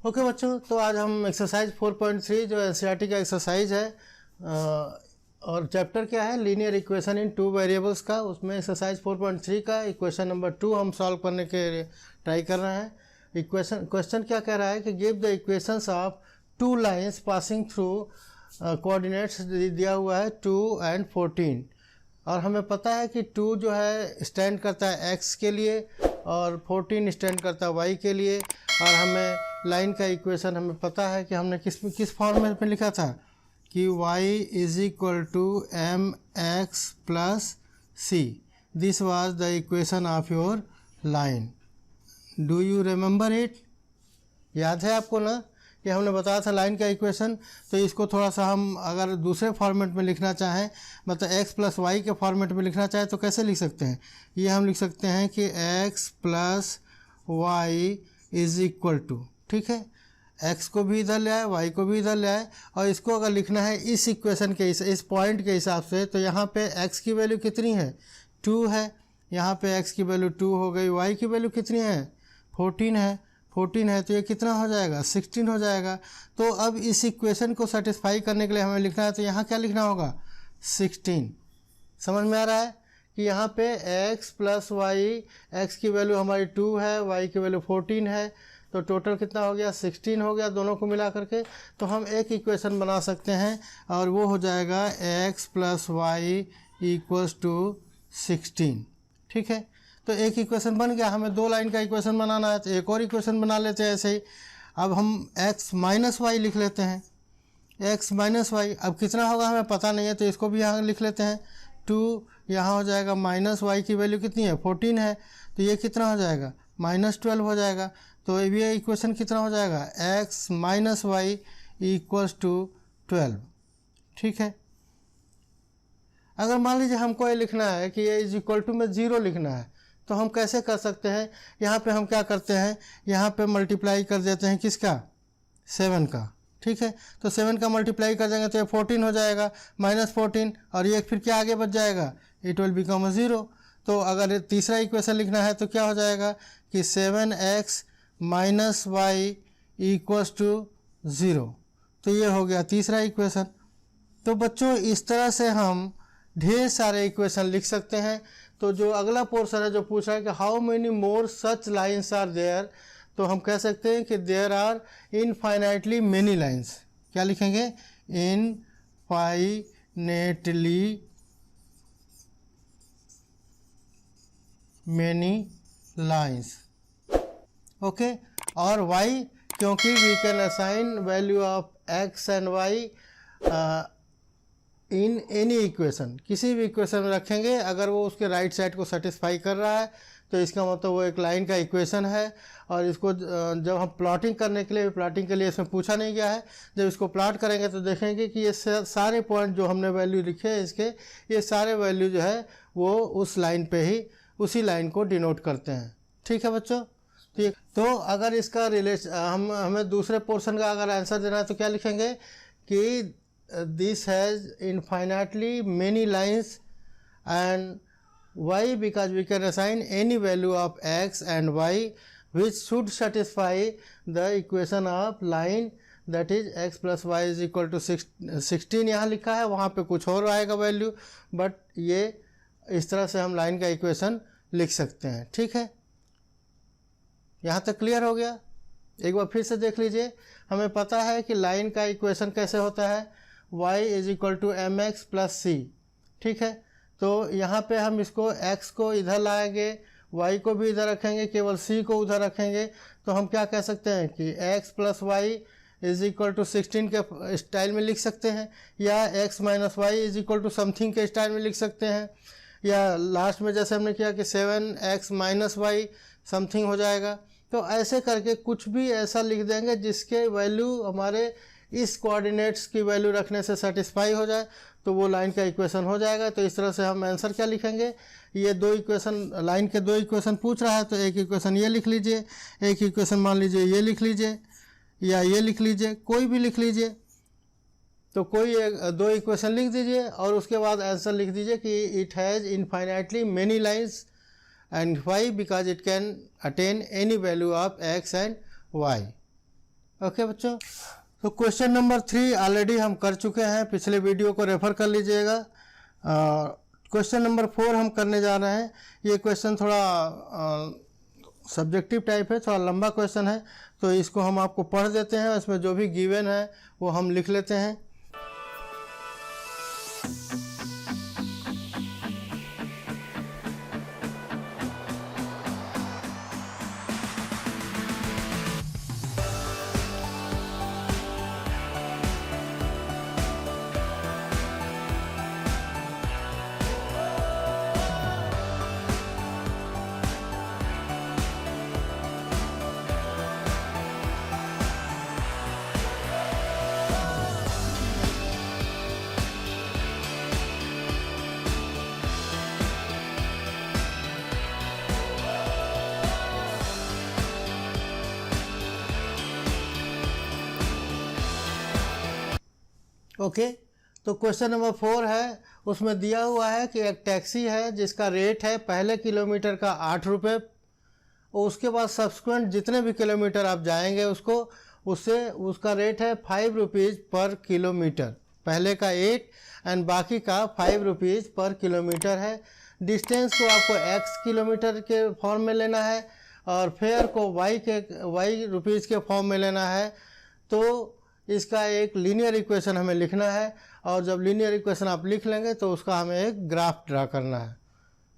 Okay बच्चों, तो आज हम एक्सरसाइज 4.3 जो एनसीईआरटी का एक्सरसाइज है और चैप्टर क्या है, linear equation in two variables का, उसमें एक्सरसाइज 4.3 का इक्वेशन नंबर 2 हम सॉल्व करने के ट्राई कर रहे हैं। क्वेश्चन क्या कह रहा है कि give the equations of two lines passing through coordinates दिया हुआ है 2 and 14 और हमें पता है कि 2 जो है स्टैंड करता है x के लिए और 14 स्टैंड करता है y के लिए। और हमें लाइन का इक्वेशन हमें पता है कि हमने किस फॉर्मेट में लिखा था कि y is equal to m x plus c. This was the equation of your line. Do you remember it? याद है आपको ना कि हमने बताया था लाइन का इक्वेशन। तो इसको थोड़ा सा हम अगर दूसरे फॉर्मेट में लिखना चाहें, मतलब x प्लस वाई के फॉर्मेट में लिखना चाहें तो कैसे लिख सकते हैं? ये हम लिख सकते हैं कि x plus y is equal to, ठीक है, x को भी इधर ले आए, y को भी इधर ले आए। और इसको अगर लिखना है इस इक्वेशन के इस पॉइंट के हिसाब से, तो यहाँ पे x की वैल्यू कितनी है? 2 है। यहाँ पे x की वैल्यू 2 हो गई, y की वैल्यू कितनी है? 14 है। 14 है तो ये कितना हो जाएगा? 16 हो जाएगा। तो अब इस इक्वेशन को सेटिस्फाई करने के लिए हमें लिखना है, तो यहाँ क्या लिखना होगा? 16। समझ में आ रहा है कि यहाँ पे x प्लस वाई, x की वैल्यू हमारी 2 है, y की वैल्यू 14 है, तो टोटल कितना हो गया? 16 हो गया दोनों को मिला करके। तो हम एक इक्वेशन बना सकते हैं और वो हो जाएगा x plus y equals to 16, ठीक है। तो एक इक्वेशन बन गया। हमें 2 लाइन का इक्वेशन बनाना है तो एक और इक्वेशन बना लेते हैं ऐसे ही। अब हम x माइनस वाई लिख लेते हैं। x माइनस वाई अब कितना होगा हमें पता नहीं है, तो इसको भी यहाँ लिख लेते हैं। 2 यहाँ हो जाएगा, माइनस वाई की वैल्यू कितनी है? 14 है, तो ये कितना हो जाएगा? -12 हो जाएगा। तो ये इक्वेशन कितना हो जाएगा? x minus y equals to 12, ठीक है। अगर मान लीजिए हमको ये लिखना है कि ये इज इक्वल टू में 0 लिखना है, तो हम कैसे कर सकते हैं? यहाँ पे हम क्या करते हैं, यहाँ पे मल्टीप्लाई कर देते हैं किसका? 7 का, ठीक है। तो 7 का मल्टीप्लाई कर देंगे तो ये 14 हो जाएगा, -14, और ये फिर क्या आगे बच जाएगा? It will become a 0। तो अगर तीसरा इक्वेशन लिखना है तो क्या हो जाएगा कि 7x minus y equals to 0। तो ये हो गया तीसरा इक्वेशन। तो बच्चों इस तरह से हम ढेर सारे इक्वेशन लिख सकते हैं। तो जो अगला पोर्शन है जो पूछ रहा है कि how many more such lines are there, तो हम कह सकते हैं कि there are infinitely many lines. क्या लिखेंगे? Infinitely many lines, okay. और y, क्योंकि we can assign value of x and y in any equation, किसी भी इक्वेशन में रखेंगे, अगर वो उसके राइट साइड को सेटिस्फाई कर रहा है तो इसका मतलब वो एक लाइन का इक्वेशन है। और इसको जब हम प्लॉटिंग करने के लिए, प्लॉटिंग के लिए इसमें पूछा नहीं गया है, जब इसको प्लॉट करेंगे तो देखेंगे कि ये सारे पॉइंट जो हमने वैल्यू लिखे हैं इसके, ये सारे वैल्यू जो है वो उस लाइन पे ही, उसी लाइन को डिनोट करते हैं, ठीक है बच्चों। ठीक, तो अगर इसका हमें दूसरे पोर्शन का अगर आंसर देना है तो क्या लिखेंगे कि this has infinitely many lines and y, because we can assign any value of x and y which should satisfy the equation of line, that is x plus y is equal to 16 यहाँ लिखा है, वहाँ पे कुछ और आएगा value, but ये इस तरह से हम लाइन का इक्वेशन लिख सकते हैं, ठीक है। यहाँ तक क्लियर हो गया? एक बार फिर से देख लीजिए। हमें पता है कि लाइन का इक्वेशन कैसे होता है, y is equal to m x plus c, ठीक है। तो यहाँ पे हम इसको x को इधर लाएंगे, y को भी इधर रखेंगे, केवल c को उधर रखेंगे, तो हम क्या कह सकते हैं कि x plus y is equal to 16 के स्टाइल में लिख सकते हैं, या x minus y is equal to something के स्टाइल में लिख सकते हैं, या लास्ट में जैसे हमने किया कि 7x माइनस वाई समथिंग हो जाएगा। तो ऐसे करके कुछ भी ऐसा लिख देंगे जिसके वैल्यू हमारे इस कोऑर्डिनेट्स की वैल्यू रखने से सेटिस्फाई हो जाए, तो वो लाइन का इक्वेशन हो जाएगा। तो इस तरह से हम आंसर क्या लिखेंगे, ये 2 इक्वेशन, लाइन के 2 इक्वेशन पूछ रहा है तो एक इक्वेशन ये लिख लीजिए, एक इक्वेशन मान लीजिए ये लिख लीजिए, या ये लिख लीजिए, कोई भी लिख लीजिए। तो कोई 2 इक्वेशन लिख दीजिए और उसके बाद आंसर लिख दीजिए कि it has infinitely many lines and y because it can attain any value of x and y. Okay बच्चों, तो क्वेश्चन नंबर 3 ऑलरेडी हम कर चुके हैं, पिछले वीडियो को रेफर कर लीजिएगा। क्वेश्चन नंबर 4 हम करने जा रहे हैं। ये क्वेश्चन थोड़ा सब्जेक्टिव टाइप है, थोड़ा लंबा क्वेश्चन है, तो इसको हम आपको पढ़ देते हैं। इसमें जो भी गिवन है वो हम लिख लेते हैं। ओके, तो क्वेश्चन नंबर 4 है, उसमें दिया हुआ है कि एक टैक्सी है जिसका रेट है पहले किलोमीटर का 8 रुपये, और उसके बाद सब्सिक्वेंट जितने भी किलोमीटर आप जाएंगे उसका रेट है 5 रुपीज़ पर किलोमीटर। पहले का 8 एंड बाकी का 5 रुपीज़ पर किलोमीटर है। डिस्टेंस को आपको x किलोमीटर के फॉर्म में लेना है और फेयर को y रुपीज़ के फॉर्म में लेना है। तो इसका एक लीनियर इक्वेशन हमें लिखना है, और जब लीनियर इक्वेशन आप लिख लेंगे तो उसका हमें एक ग्राफ ड्रा करना है।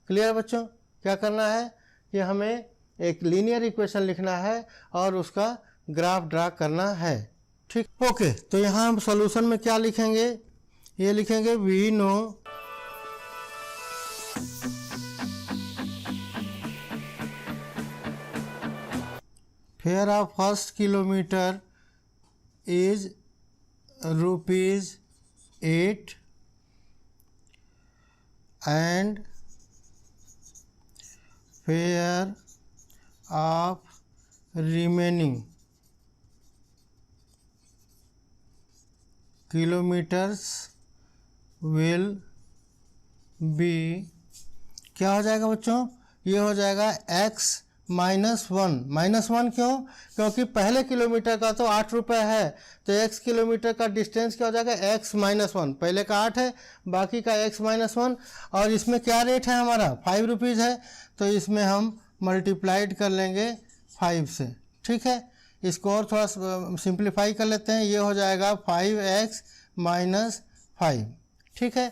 क्लियर बच्चों, क्या करना है कि हमें एक लीनियर इक्वेशन लिखना है और उसका ग्राफ ड्रा करना है। ठीक, ओके, तो यहाँ हम सॉल्यूशन में क्या लिखेंगे, ये लिखेंगे we know fare of first kilometre is ₹8 and fare of remaining kilometers will be, क्या हो जाएगा बच्चों, ये हो जाएगा x -1 क्यों, क्योंकि पहले किलोमीटर का तो 8 रुपये है, तो x किलोमीटर का डिस्टेंस क्या हो जाएगा x -1, पहले का 8 है, बाकी का x -1, और इसमें क्या रेट है हमारा 5 रुपीज़ है, तो इसमें हम मल्टीप्लाइड कर लेंगे 5 से। ठीक है, इसको और थोड़ा सिंप्लीफाई कर लेते हैं, ये हो जाएगा 5x - 5। ठीक है,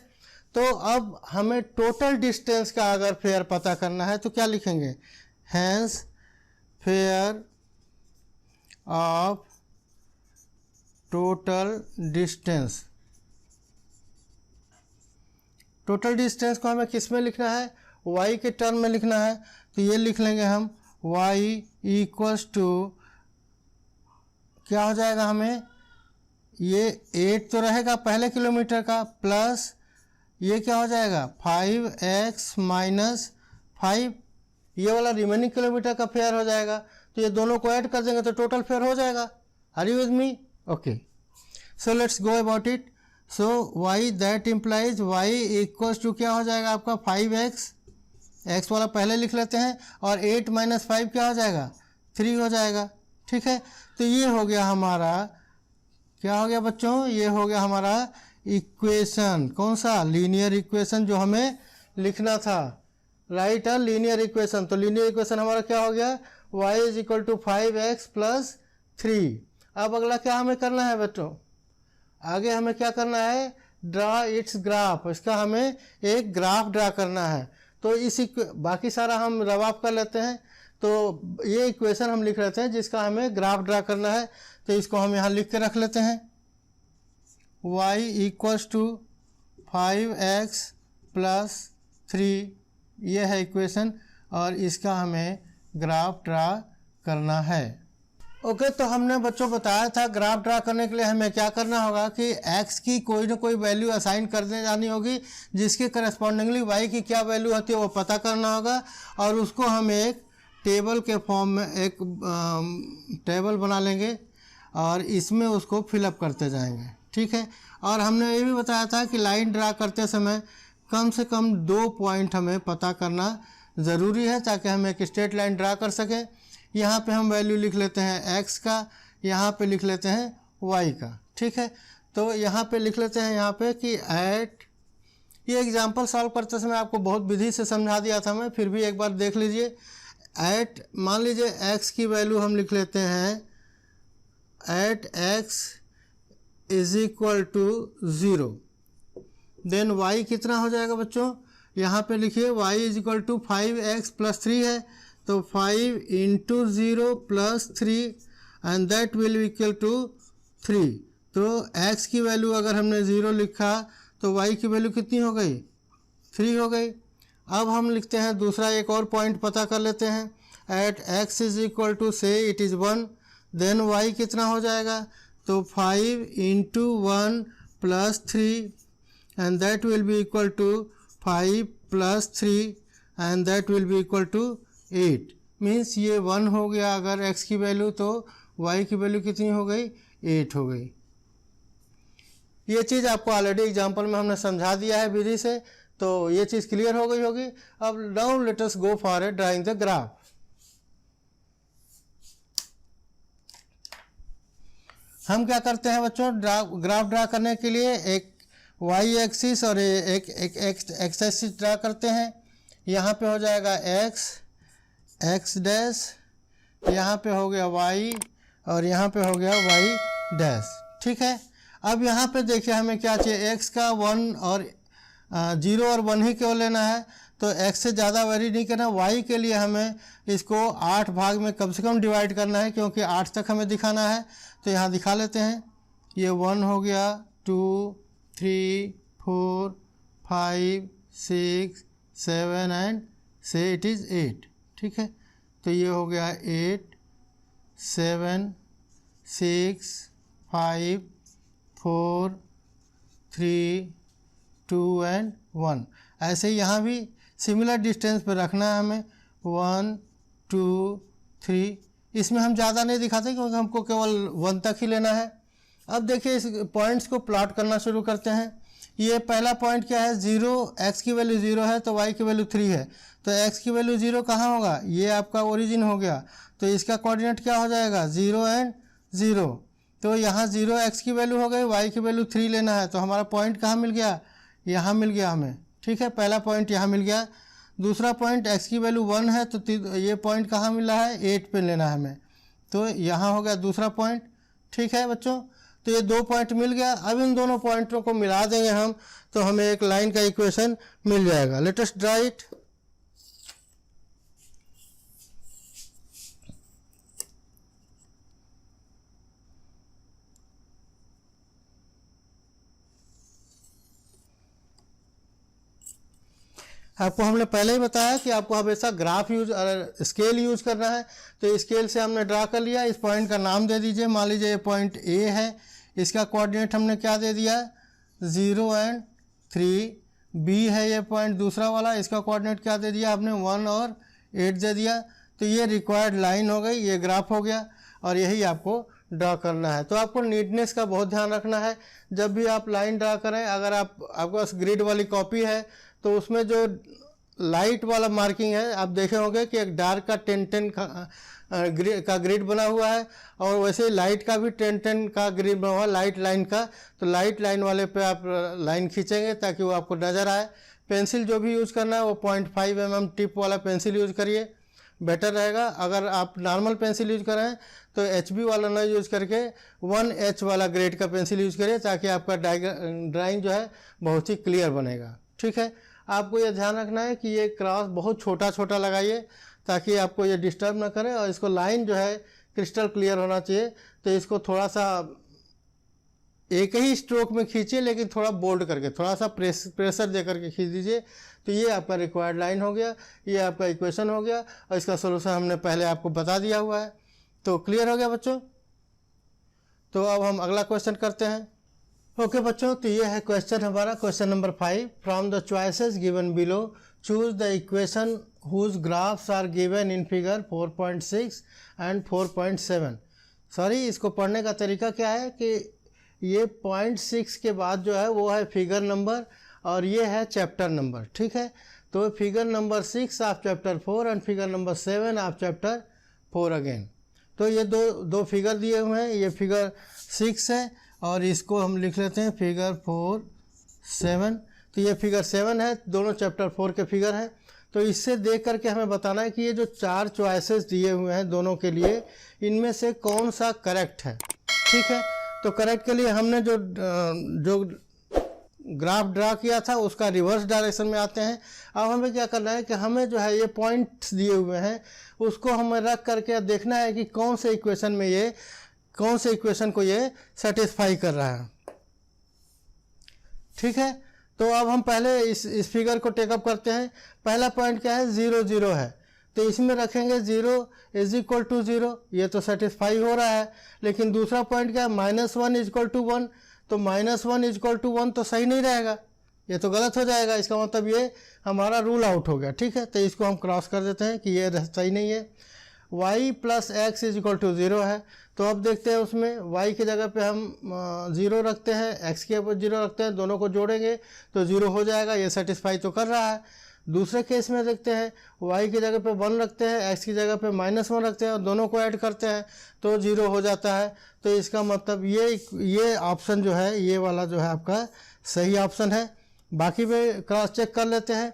तो अब हमें टोटल डिस्टेंस का अगर फेयर पता करना है तो क्या लिखेंगे, hence fare of total distance। Total distance को हमें किस में लिखना है, y के टर्म में लिखना है, तो ये लिख लेंगे हम y इक्वल्स टू, क्या हो जाएगा हमें, ये 8 तो रहेगा पहले किलोमीटर का, प्लस ये क्या हो जाएगा 5x - 5, ये वाला रिमेनिंग किलोमीटर का फेयर हो जाएगा। तो ये दोनों को ऐड कर देंगे तो टोटल फेयर हो जाएगा। Are you with me? Okay, so let's go about it. So y that implies y equals to क्या हो जाएगा आपका 5x, x वाला पहले लिख लेते हैं, और 8 - 5 क्या हो जाएगा 3 हो जाएगा। ठीक है, तो ये हो गया हमारा, क्या हो गया बच्चों, ये हो गया हमारा इक्वेशन, कौन सा, लीनियर इक्वेशन जो हमें लिखना था। राइट है, लीनियर इक्वेशन, तो लीनियर इक्वेशन हमारा क्या हो गया, y = 5x + 3। अब अगला क्या हमें करना है बच्चों, आगे हमें क्या करना है, ड्रा इट्स ग्राफ, इसका हमें एक ग्राफ ड्रा करना है। तो बाकी सारा हम रवाब कर लेते हैं, तो ये इक्वेशन हम लिख लेते हैं जिसका हमें ग्राफ ड्रा करना है, तो इसको हम यहाँ लिख के रख लेते हैं, y = 5x + 3, ये है इक्वेशन, और इसका हमें ग्राफ ड्रा करना है। ओके, तो हमने बच्चों बताया था ग्राफ ड्रा करने के लिए हमें क्या करना होगा कि x की कोई ना कोई वैल्यू असाइन करने जानी होगी, जिसके करस्पॉन्डिंगली y की क्या वैल्यू होती है वो पता करना होगा, और उसको हम एक टेबल के फॉर्म में एक टेबल बना लेंगे और इसमें उसको फिलअप करते जाएंगे। ठीक है, और हमने ये भी बताया था कि लाइन ड्रा करते समय कम से कम 2 पॉइंट हमें पता करना ज़रूरी है ताकि हम एक स्ट्रेट लाइन ड्रा कर सकें। यहाँ पे हम वैल्यू लिख लेते हैं x का, यहाँ पे लिख लेते हैं y का, ठीक है। तो यहाँ पे लिख लेते हैं यहाँ पे कि एट, ये एग्जांपल सॉल्व करते समय आपको बहुत विधि से समझा दिया था मैं, फिर भी एक बार देख लीजिए। एट, मान लीजिए x की वैल्यू हम लिख लेते हैं at x is equal to 0, then y कितना हो जाएगा बच्चों, यहाँ पे लिखिए y is equal to 5x plus 3 है, तो 5 into 0 plus 3 and that will equal to 3। तो x की वैल्यू अगर हमने 0 लिखा तो y की वैल्यू कितनी हो गई, 3 हो गई। अब हम लिखते हैं दूसरा एक और पॉइंट पता कर लेते हैं। At x is equal to say it is 1, then y कितना हो जाएगा, तो 5 into 1 plus 3 and that will be equal to 5 plus 3 and that will be equal to 8। Means ये 1 हो गया अगर x की वैल्यू, तो y की वैल्यू कितनी हो गई, 8 हो गई। ये चीज़ आपको ऑलरेडी एग्जांपल में हमने समझा दिया है विधि से, तो ये चीज़ क्लियर हो गई होगी। अब now let us go for a drawing the graph. हम क्या करते हैं बच्चों, ग्राफ ड्रा करने के लिए एक y एक्सिस और एक एक्स एक्सिस ड्रा करते हैं। यहाँ पे हो जाएगा x डैश, यहाँ पे हो गया y और यहाँ पे हो गया y डैश, ठीक है। अब यहाँ पे देखिए हमें क्या चाहिए, x का 1 और 0 और 1 ही क्यों लेना है, तो x से ज़्यादा वेरी नहीं करना। y के लिए हमें इसको 8 भाग में कम से कम डिवाइड करना है, क्योंकि 8 तक हमें दिखाना है। तो यहाँ दिखा लेते हैं, ये 1 हो गया, 2 3 4 5 6 7 एंड से इट इज़ 8, ठीक है। तो ये हो गया 8 7 6 5 4 3 2 एंड 1। ऐसे ही यहाँ भी सिमिलर डिस्टेंस पे रखना है हमें, 1 2 3। इसमें हम ज़्यादा नहीं दिखाते क्योंकि हमको केवल 1 तक ही लेना है। अब देखिए इस पॉइंट्स को प्लॉट करना शुरू करते हैं। ये पहला पॉइंट क्या है, 0, x की वैल्यू 0 है तो y की वैल्यू 3 है, तो x की वैल्यू 0 कहाँ होगा, ये आपका ओरिजिन हो गया, तो इसका कोऑर्डिनेट क्या हो जाएगा, 0 एंड 0। तो यहाँ 0 x की वैल्यू हो गई, y की वैल्यू 3 लेना है, तो हमारा पॉइंट कहाँ मिल गया, यहाँ मिल गया हमें, ठीक है। पहला पॉइंट यहाँ मिल गया। दूसरा पॉइंट x की वैल्यू 1 है, तो ये पॉइंट कहाँ मिल रहा है, 8 पे लेना है हमें, तो यहाँ हो गया दूसरा पॉइंट, ठीक है बच्चों। तो ये 2 पॉइंट मिल गया। अब इन दोनों पॉइंटों को मिला देंगे हम, तो हमें एक लाइन का इक्वेशन मिल जाएगा। Let us draw it. आपको हमने पहले ही बताया कि आपको हमेशा ग्राफ यूज स्केल यूज करना है, तो स्केल से हमने ड्रा कर लिया। इस पॉइंट का नाम दे दीजिए, मान लीजिए ये पॉइंट ए है, इसका कोऑर्डिनेट हमने क्या दे दिया, 0 एंड 3। बी है ये पॉइंट दूसरा वाला, इसका कोऑर्डिनेट क्या दे दिया आपने, 1 और 8 दे दिया। तो ये रिक्वायर्ड लाइन हो गई, ये ग्राफ हो गया, और यही आपको ड्रा करना है। तो आपको नीटनेस का बहुत ध्यान रखना है जब भी आप लाइन ड्रा करें। अगर आपके पास ग्रिड वाली कॉपी है तो उसमें जो लाइट वाला मार्किंग है, आप देखे होंगे कि एक डार्क का 10-10 का ग्रिड बना हुआ है, और वैसे ही लाइट का भी 10-10 का ग्रिड बना हुआ है, लाइट लाइन का। तो लाइट लाइन वाले पे आप लाइन खींचेंगे ताकि वो आपको नज़र आए। पेंसिल जो भी यूज़ करना है वो 0.5 mm टिप वाला पेंसिल यूज़ करिए, बेटर रहेगा। अगर आप नॉर्मल पेंसिल यूज़ करें तो HB वाला ना यूज़ करके 1H वाला ग्रेड का पेंसिल यूज़ करिए, ताकि आपका ड्राइंग जो है बहुत ही क्लियर बनेगा, ठीक है। आपको ये ध्यान रखना है कि ये क्रॉस बहुत छोटा छोटा लगाइए ताकि आपको ये डिस्टर्ब ना करे, और इसको लाइन जो है क्रिस्टल क्लियर होना चाहिए। तो इसको थोड़ा सा एक ही स्ट्रोक में खींचिए, लेकिन थोड़ा बोल्ड करके, थोड़ा सा प्रेशर दे करके खींच दीजिए। तो ये आपका रिक्वायर्ड लाइन हो गया, ये आपका इक्वेशन हो गया, और इसका सोल्यूशन हमने पहले आपको बता दिया हुआ है। तो क्लियर हो गया बच्चों। तो अब हम अगला क्वेश्चन करते हैं। ओके बच्चों, तो ये है क्वेश्चन हमारा, question number 5। From the choices given below choose the equation whose graphs are given in figure 4.6 and 4.7। Sorry, इसको पढ़ने का तरीका क्या है कि ये 0.6 के बाद जो है वो है फिगर नंबर, और ये है चैप्टर नंबर, ठीक है। तो figure number 6 of chapter 4 and figure number 7 of chapter 4 again. तो ये दो फिगर दिए हुए हैं, ये फिगर 6 है और इसको हम लिख लेते हैं फिगर 4 7। तो ये फिगर 7 है, दोनों चैप्टर 4 के फिगर हैं। तो इससे देख करके हमें बताना है कि ये जो 4 चॉइसेस दिए हुए हैं दोनों के लिए, इनमें से कौन सा करेक्ट है। ठीक है, तो करेक्ट के लिए हमने जो ग्राफ ड्रा किया था उसका रिवर्स डायरेक्शन में आते हैं। अब हमें क्या करना है कि हमें जो है ये पॉइंट्स दिए हुए हैं उसको हमें रख करके देखना है कि कौन से इक्वेशन को ये सेटिस्फाई कर रहा है। ठीक है, तो अब हम पहले इस फिगर को टेकअप करते हैं। पहला पॉइंट क्या है, 0 0 है, तो इसमें रखेंगे 0 = 0, ये तो सेटिस्फाई हो रहा है। लेकिन दूसरा पॉइंट क्या है, -1 = 1, तो -1 = 1 तो सही नहीं रहेगा, ये तो गलत हो जाएगा। इसका मतलब ये हमारा रूल आउट हो गया। ठीक है, तो इसको हम क्रॉस कर देते हैं कि ये सही नहीं है। y + x = 0 है, तो अब देखते हैं उसमें y की जगह पे हम 0 रखते हैं, x के ऊपर 0 रखते हैं, दोनों को जोड़ेंगे तो 0 हो जाएगा, ये सेटिस्फाई तो कर रहा है। दूसरे केस में देखते हैं y की जगह पे 1 रखते हैं, x की जगह पे -1 रखते हैं और दोनों को ऐड करते हैं तो 0 हो जाता है। तो इसका मतलब ये ऑप्शन जो है, ये वाला जो है आपका सही ऑप्शन है। बाकी पे क्रॉस चेक कर लेते हैं।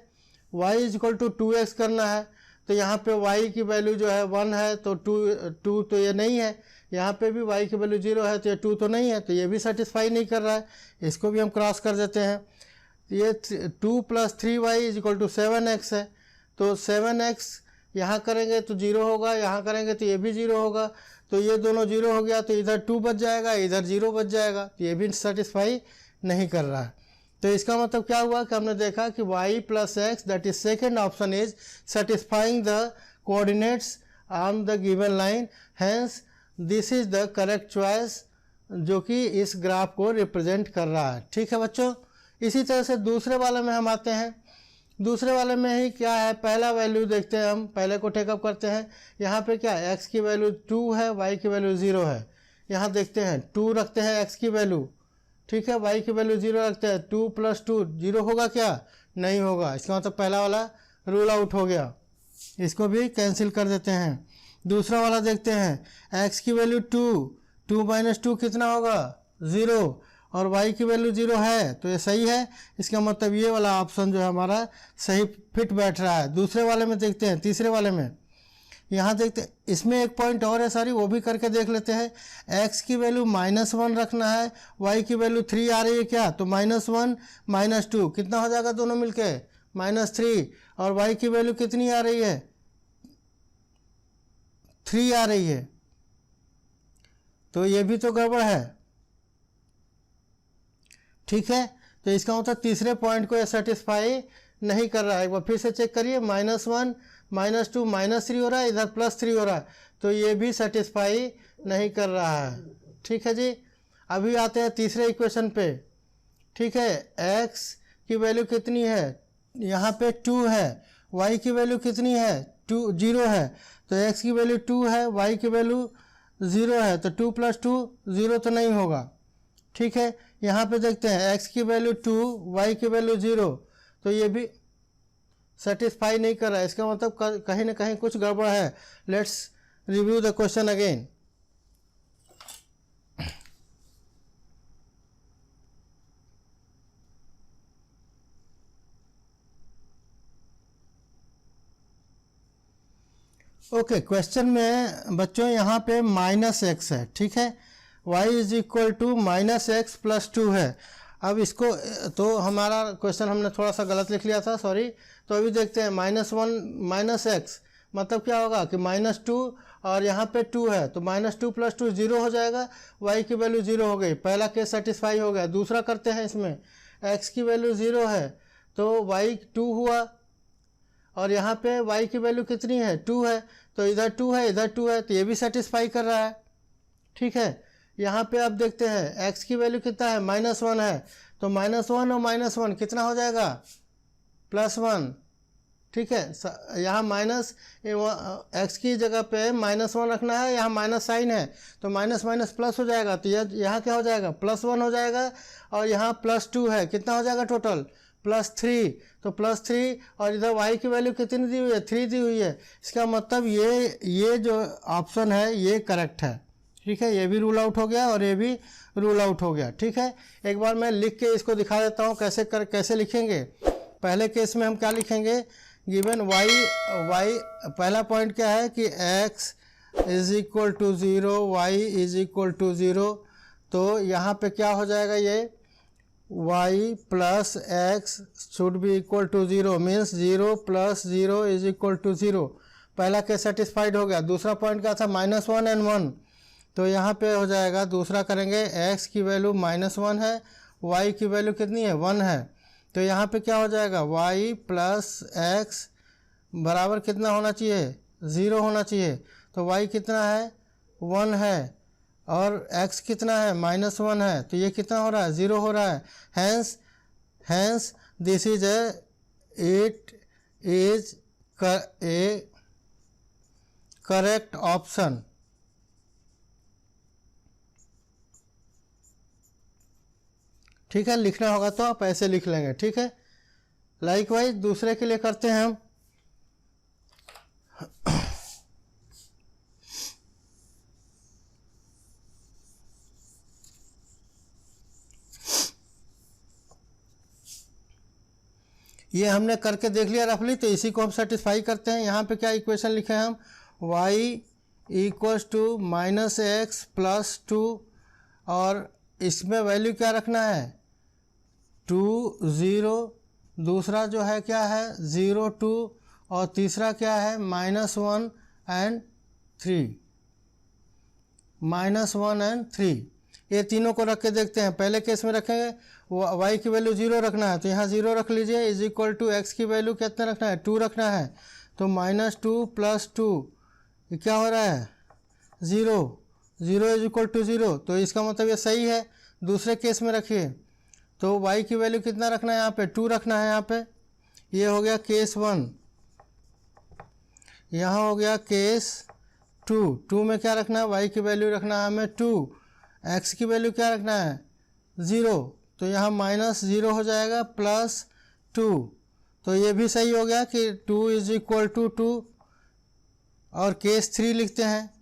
y = 2x करना है, तो यहाँ पे y की वैल्यू जो है 1 है, तो 2 तो ये नहीं है। यहाँ पे भी y की वैल्यू 0 है, तो ये 2 तो नहीं है, तो ये भी सेटिस्फाई नहीं कर रहा है। इसको भी हम क्रॉस कर देते हैं। ये 2 + 3y = 7x है, तो 7x यहाँ करेंगे तो 0 होगा, यहाँ करेंगे तो ये भी 0 होगा, तो ये दोनों 0 हो गया, तो इधर 2 बच जाएगा, इधर 0 बच जाएगा, तो ये भी सेटिस्फाई नहीं कर रहा है। तो इसका मतलब क्या हुआ कि हमने देखा कि y + x, that is second option, is satisfying the coordinates on the given line, hence this is the correct choice, जो कि इस ग्राफ को रिप्रेजेंट कर रहा है। ठीक है बच्चों, इसी तरह से दूसरे वाले में हम आते हैं। दूसरे वाले में ही क्या है, पहला वैल्यू देखते हैं, हम पहले को टेकअप करते हैं। यहाँ पे क्या है, x की वैल्यू 2 है, y की वैल्यू 0 है। यहाँ देखते हैं 2 रखते हैं x की वैल्यू, ठीक है, y की वैल्यू 0 रखते हैं, 2 + 2 0 होगा क्या, नहीं होगा। इसका मतलब पहला वाला रूल आउट हो गया, इसको भी कैंसिल कर देते हैं। दूसरा वाला देखते हैं, x की वैल्यू 2 - 2 कितना होगा, 0, और y की वैल्यू 0 है, तो ये सही है। इसका मतलब ये वाला ऑप्शन जो है हमारा सही फिट बैठ रहा है। दूसरे वाले में देखते हैं, तीसरे वाले में यहाँ देखते हैं, इसमें एक पॉइंट और है, सारी वो भी करके देख लेते हैं। x की वैल्यू -1 रखना है, y की वैल्यू 3 आ रही है क्या, तो -1 - 2 कितना हो जाएगा, दोनों मिलके -3, और y की वैल्यू कितनी आ रही है, 3 आ रही है, तो ये भी तो गड़बड़ है। ठीक है, तो इसका मतलब तीसरे पॉइंट को ये सेटिस्फाई नहीं कर रहा है। एक बार फिर से चेक करिए, -1 - 2 -3 हो रहा है, इधर +3 हो रहा है, तो ये भी सेटिस्फाई नहीं कर रहा है। ठीक है जी, अभी आते हैं तीसरे इक्वेशन पे। ठीक है, x की वैल्यू कितनी है, यहाँ पे 2 है, y की वैल्यू कितनी है, 0 है, तो x की वैल्यू 2 है, y की वैल्यू 0 है, तो 2 + 2 0 तो नहीं होगा। ठीक है, यहाँ पे देखते हैं x की वैल्यू 2, y की वैल्यू 0, तो ये भी सेटिस्फाई नहीं कर रहा है। इसका मतलब कहीं ना कहीं कुछ गड़बड़ है। Let's review the question again. Okay, question में बच्चों यहाँ पे -x है, ठीक है, y = -x + 2 है। अब इसको तो हमारा क्वेश्चन हमने थोड़ा सा गलत लिख लिया था, सॉरी। तो अभी देखते हैं, -1 - x मतलब क्या होगा कि -2 और यहाँ पे 2 है, तो -2 + 2 0 हो जाएगा, y की वैल्यू 0 हो गई, पहला केस सेटिस्फाई हो गया। दूसरा करते हैं, इसमें x की वैल्यू 0 है, तो y 2 हुआ, और यहाँ पे y की वैल्यू कितनी है, 2 है, तो इधर 2 है, इधर 2 है, तो ये भी सेटिस्फाई कर रहा है। ठीक है, यहाँ पे आप देखते हैं x की वैल्यू कितना है, -1 है, तो -1 और -1 कितना हो जाएगा, +1। ठीक है, यहाँ x की जगह पे -1 रखना है, यहाँ माइनस साइन है, तो माइनस माइनस प्लस हो जाएगा, तो यहाँ क्या हो जाएगा, +1 हो जाएगा, और यहाँ +2 है, कितना हो जाएगा टोटल, +3, तो +3 और इधर y की वैल्यू कितनी दी हुई है, 3 दी हुई है। इसका मतलब ये जो ऑप्शन है ये करेक्ट है, ठीक है। ये भी रूल आउट हो गया और ये भी रूल आउट हो गया, ठीक है। एक बार मैं लिख के इसको दिखा देता हूँ कैसे लिखेंगे। पहले केस में हम क्या लिखेंगे, गिवन y पहला पॉइंट क्या है कि x = 0, y = 0, तो यहाँ पे क्या हो जाएगा, ये y + x should be equal to 0, means 0 + 0 = 0। पहला केस सेटिस्फाइड हो गया। दूसरा पॉइंट क्या था, -1 and 1, तो यहाँ पे हो जाएगा, दूसरा करेंगे, x की वैल्यू -1 है, y की वैल्यू कितनी है, 1 है, तो यहाँ पे क्या हो जाएगा, y + x बराबर कितना होना चाहिए, 0 होना चाहिए। तो y कितना है, 1 है, और x कितना है, -1 है, तो ये कितना हो रहा है, 0 हो रहा है। Hence this is it is a correct option. ठीक है, लिखना होगा तो आप ऐसे लिख लेंगे, ठीक है। लाइकवाइज दूसरे के लिए करते हैं हम। ये हमने करके देख लिया रफली, तो इसी को हम सेटिस्फाई करते हैं। यहाँ पे क्या इक्वेशन लिखे हैं हम, y = -x + 2, और इसमें वैल्यू क्या रखना है, 2 0, दूसरा जो है क्या है 0 2, और तीसरा क्या है -1 and 3, -1 and 3। ये तीनों को रख के देखते हैं। पहले केस में रखेंगे, y की वैल्यू 0 रखना है, तो यहाँ 0 रख लीजिए, = x की वैल्यू कितना रखना है, 2 रखना है, तो -2 + 2, ये क्या हो रहा है, 0 = 0, तो इसका मतलब ये सही है। दूसरे केस में रखिए, तो y की वैल्यू कितना रखना है, यहाँ पे 2 रखना है, यहाँ पे ये हो गया केस 1। यहाँ हो गया केस 2 में क्या रखना है, y की वैल्यू रखना है हमें 2, x की वैल्यू क्या रखना है 0, तो यहाँ -0 हो जाएगा +2, तो ये भी सही हो गया कि 2 = 2। और केस 3 लिखते हैं,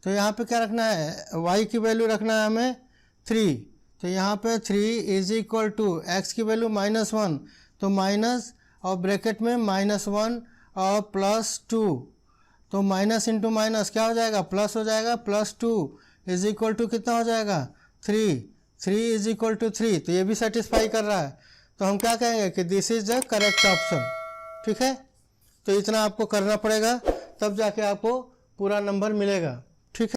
तो यहाँ पे क्या रखना है, y की वैल्यू रखना है हमें 3, तो यहाँ पे 3 = x की वैल्यू -1, तो माइनस और ब्रैकेट में -1 और +2, तो माइनस इंटू माइनस क्या हो जाएगा, प्लस हो जाएगा, +2 = कितना हो जाएगा 3 = 3, तो ये भी सेटिस्फाई कर रहा है। तो हम क्या कहेंगे कि this is the correct option, ठीक है। तो इतना आपको करना पड़ेगा, तब जाके आपको पूरा नंबर मिलेगा।